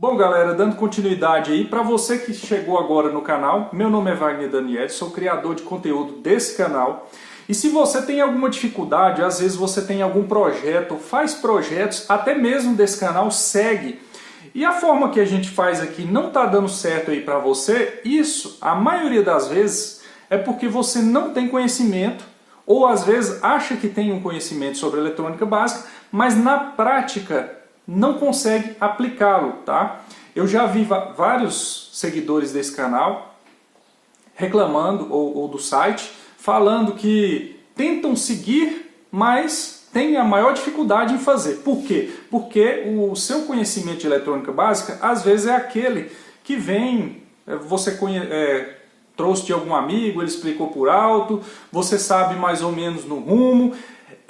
Bom galera, dando continuidade aí, para você que chegou agora no canal, meu nome é Wagner Daniel, sou criador de conteúdo desse canal. E se você tem alguma dificuldade, às vezes você tem algum projeto, faz projetos, até mesmo desse canal, segue. E a forma que a gente faz aqui não está dando certo aí para você, isso, a maioria das vezes, é porque você não tem conhecimento, ou às vezes acha que tem um conhecimento sobre eletrônica básica, mas na prática não consegue aplicá-lo, tá? Eu já vi vários seguidores desse canal reclamando, ou do site, falando que tentam seguir, mas têm a maior dificuldade em fazer. Por quê? Porque o seu conhecimento de eletrônica básica, às vezes é aquele que vem, você trouxe de algum amigo, ele explicou por alto, você sabe mais ou menos no rumo.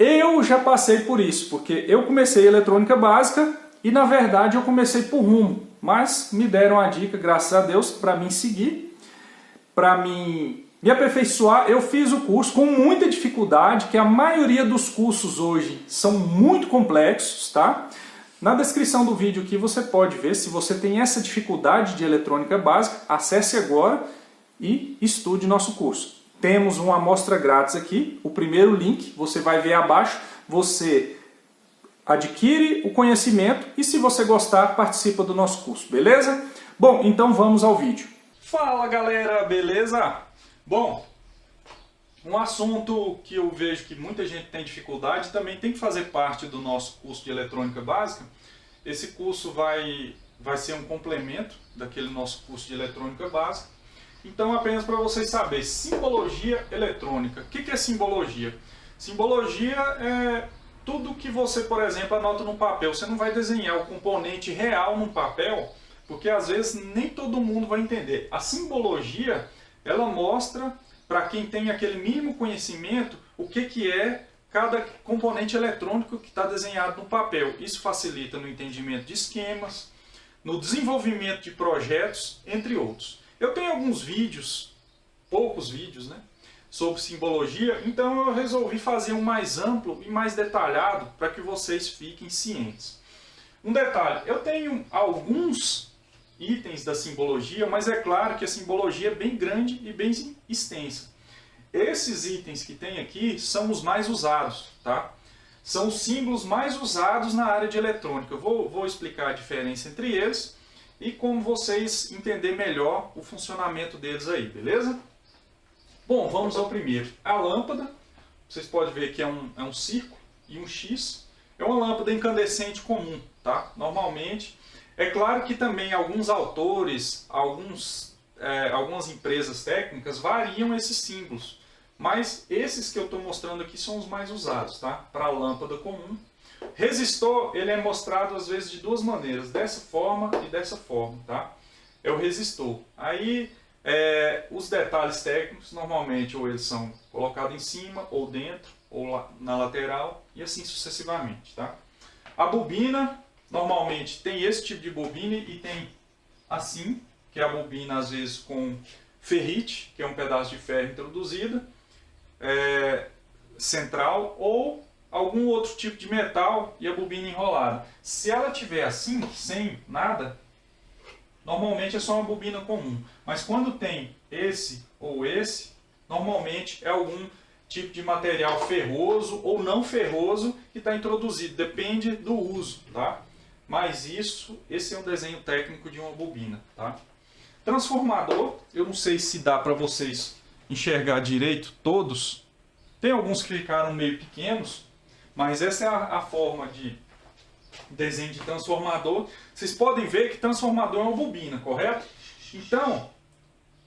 Eu já passei por isso, porque eu comecei eletrônica básica e na verdade eu comecei por rumo, mas me deram a dica, graças a Deus, para mim seguir, para mim me aperfeiçoar. Eu fiz o curso com muita dificuldade, que a maioria dos cursos hoje são muito complexos, tá? Na descrição do vídeo aqui você pode ver, se você tem essa dificuldade de eletrônica básica, acesse agora e estude nosso curso. Temos uma amostra grátis aqui, o primeiro link, você vai ver abaixo, você adquire o conhecimento e se você gostar, participa do nosso curso, beleza? Bom, então vamos ao vídeo. Fala galera, beleza? Bom, um assunto que eu vejo que muita gente tem dificuldade, também tem que fazer parte do nosso curso de eletrônica básica. Esse curso vai ser um complemento daquele nosso curso de eletrônica básica. Então, apenas para vocês saberem, simbologia eletrônica. O que é simbologia? Simbologia é tudo que você, por exemplo, anota num papel. Você não vai desenhar o componente real num papel, porque às vezes nem todo mundo vai entender. A simbologia, ela mostra para quem tem aquele mínimo conhecimento o que é cada componente eletrônico que está desenhado no papel. Isso facilita no entendimento de esquemas, no desenvolvimento de projetos, entre outros. Eu tenho alguns vídeos, poucos vídeos, né, sobre simbologia, então eu resolvi fazer um mais amplo e mais detalhado para que vocês fiquem cientes. Um detalhe, eu tenho alguns itens da simbologia, mas é claro que a simbologia é bem grande e bem extensa. Esses itens que tem aqui são os mais usados, tá? São os símbolos mais usados na área de eletrônica. Eu vou explicar a diferença entre eles e como vocês entenderem melhor o funcionamento deles aí, beleza? Bom, vamos ao primeiro. A lâmpada, vocês podem ver que é um círculo e um X. É uma lâmpada incandescente comum, tá? Normalmente. É claro que também alguns autores, algumas empresas técnicas variam esses símbolos. Mas esses que eu estou mostrando aqui são os mais usados, tá? Para a lâmpada comum. Resistor, ele é mostrado às vezes de duas maneiras, dessa forma e dessa forma, tá? É o resistor. Aí, os detalhes técnicos, normalmente, ou eles são colocados em cima, ou dentro, ou na lateral, e assim sucessivamente, tá? A bobina, normalmente, tem esse tipo de bobina e tem assim, que é a bobina, às vezes, com ferrite, que é um pedaço de ferro introduzido, central, ou algum outro tipo de metal e a bobina enrolada. Se ela tiver assim, sem nada, normalmente é só uma bobina comum. Mas quando tem esse ou esse, normalmente é algum tipo de material ferroso ou não ferroso que está introduzido. Depende do uso, tá? Mas esse é um desenho técnico de uma bobina, tá? Transformador, eu não sei se dá para vocês enxergar direito todos. Tem alguns que ficaram meio pequenos, mas essa é a forma de desenho de transformador. Vocês podem ver que transformador é uma bobina, correto? Então,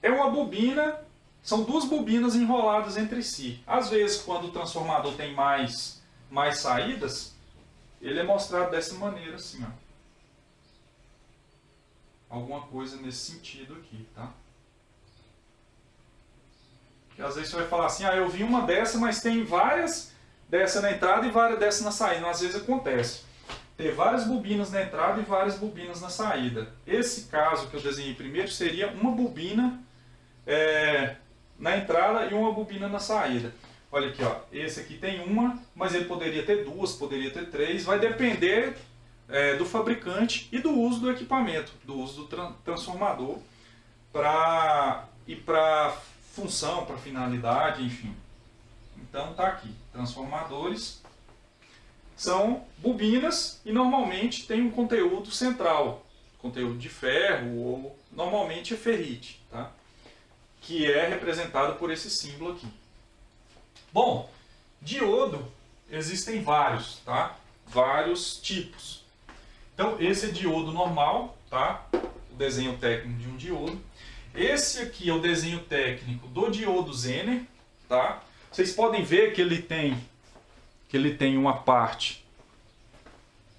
é uma bobina, são duas bobinas enroladas entre si. Às vezes, quando o transformador tem mais saídas, ele é mostrado dessa maneira, assim, ó. Alguma coisa nesse sentido aqui, tá? Porque às vezes você vai falar assim, eu vi uma dessa, mas tem várias dessa na entrada e várias dessa na saída. Às vezes acontece. Ter várias bobinas na entrada e várias bobinas na saída. Esse caso que eu desenhei primeiro seria uma bobina na entrada e uma bobina na saída. Olha aqui, ó, esse aqui tem uma, mas ele poderia ter duas, poderia ter três. Vai depender do fabricante e do uso do equipamento, do uso do transformador para função, para finalidade, enfim. Então tá aqui, transformadores são bobinas e normalmente tem um conteúdo central, conteúdo de ferro ou normalmente é ferrite, tá? Que é representado por esse símbolo aqui. Bom, diodo existem vários, tá? Vários tipos. Então esse é diodo normal, tá? O desenho técnico de um diodo. Esse aqui é o desenho técnico do diodo Zener, tá? Vocês podem ver que ele tem uma parte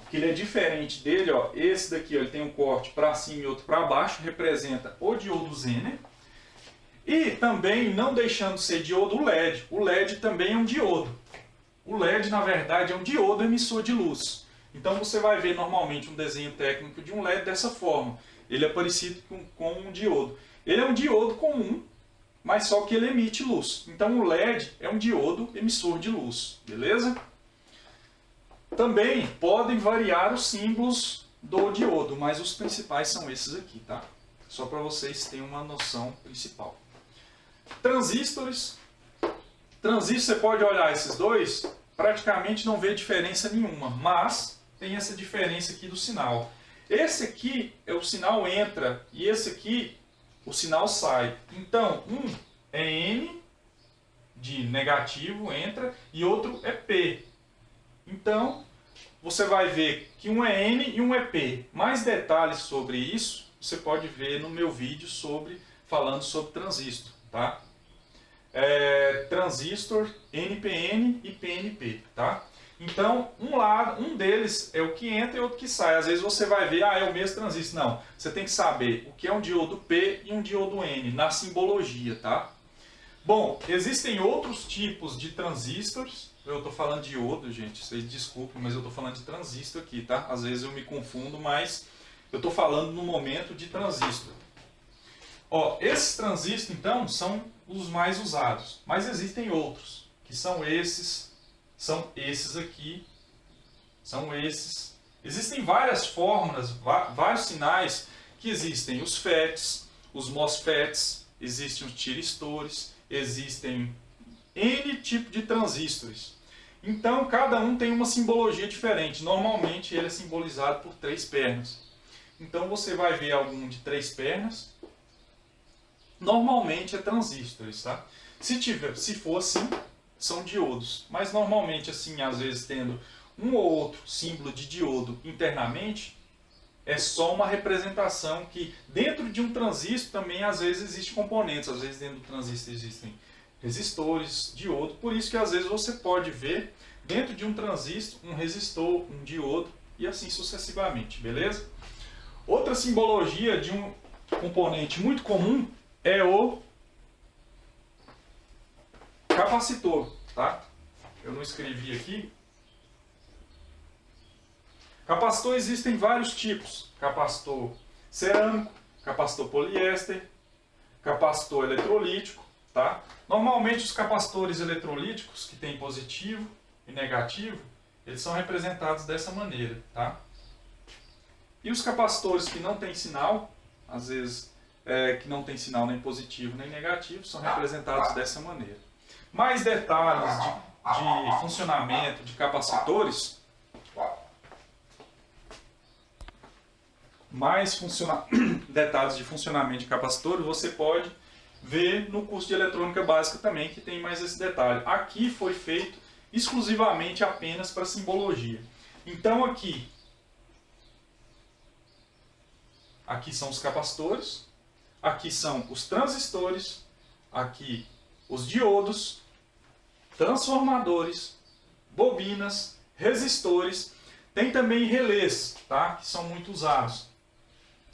que ele é diferente dele, ó. Esse daqui, ó, ele tem um corte para cima e outro para baixo, representa o diodo Zener. E também, não deixando de ser diodo, o LED. O LED também é um diodo. O LED, na verdade, é um diodo emissor de luz. Então você vai ver normalmente um desenho técnico de um LED dessa forma. Ele é parecido com um diodo. Ele é um diodo comum, mas só que ele emite luz. Então o LED é um diodo emissor de luz, beleza? Também podem variar os símbolos do diodo, mas os principais são esses aqui, tá? Só para vocês terem uma noção principal. Transistores. Transistor, você pode olhar esses dois, praticamente não vê diferença nenhuma, mas tem essa diferença aqui do sinal. Esse aqui é o sinal entra e esse aqui o sinal sai. Então, um é N de negativo, entra, e outro é P. Então, você vai ver que um é N e um é P. Mais detalhes sobre isso, você pode ver no meu vídeo falando sobre transistor, tá? Transistor, NPN e PNP, tá? Então, um deles é o que entra e outro que sai. Às vezes você vai ver, é o mesmo transistor. Não, você tem que saber o que é um diodo P e um diodo N, na simbologia, tá? Bom, existem outros tipos de transistores. Eu estou falando de diodo, gente, vocês desculpem, mas eu estou falando de transistor aqui, tá? Às vezes eu me confundo, mas eu estou falando no momento de transistor. Ó, esses transistores, então, são os mais usados, mas existem outros, que são esses aqui, são esses. Existem várias fórmulas, vários sinais que existem. Os FETs, os MOSFETs, existem os tiristores, existem N tipo de transistores. Então, cada um tem uma simbologia diferente. Normalmente, ele é simbolizado por 3 pernas. Então, você vai ver algum de 3 pernas. Normalmente, é transistores, tá? Se for assim, são diodos. Mas, normalmente, assim, às vezes, tendo um ou outro símbolo de diodo internamente, é só uma representação que, dentro de um transistor, também, às vezes, existem componentes. Às vezes, dentro do transistor, existem resistores, diodo, por isso que às vezes você pode ver dentro de um transistor, um resistor, um diodo e assim sucessivamente, beleza? Outra simbologia de um componente muito comum é o capacitor, tá? Eu não escrevi aqui. Capacitor existem vários tipos, capacitor cerâmico, capacitor poliéster, capacitor eletrolítico, tá? Normalmente os capacitores eletrolíticos que têm positivo e negativo, eles são representados dessa maneira, tá? E os capacitores que não têm sinal, às vezes que não tem sinal nem positivo nem negativo, são representados dessa maneira. Mais detalhes de funcionamento de capacitores, detalhes de funcionamento de capacitores você pode ver no curso de eletrônica básica também, que tem mais esse detalhe. Aqui foi feito exclusivamente apenas para simbologia. Então aqui são os capacitores, aqui são os transistores, aqui os diodos, transformadores, bobinas, resistores, tem também relés, tá? Que são muito usados.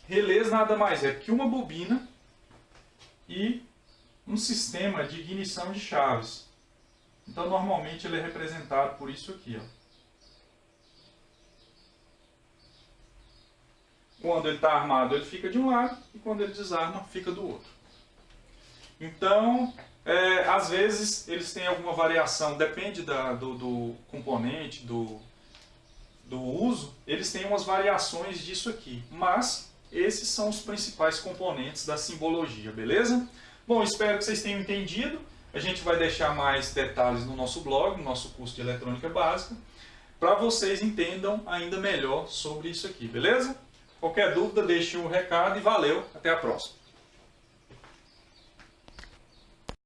Relés nada mais é que uma bobina e um sistema de ignição de chaves. Então, normalmente, ele é representado por isso aqui, ó. Quando ele está armado, ele fica de um lado, e quando ele desarma, fica do outro. Então, às vezes, eles têm alguma variação, depende do componente, do uso, eles têm umas variações disso aqui, mas esses são os principais componentes da simbologia, beleza? Bom, espero que vocês tenham entendido. A gente vai deixar mais detalhes no nosso blog, no nosso curso de eletrônica básica, para vocês entendam ainda melhor sobre isso aqui, beleza? Qualquer dúvida, deixe um recado e valeu, até a próxima.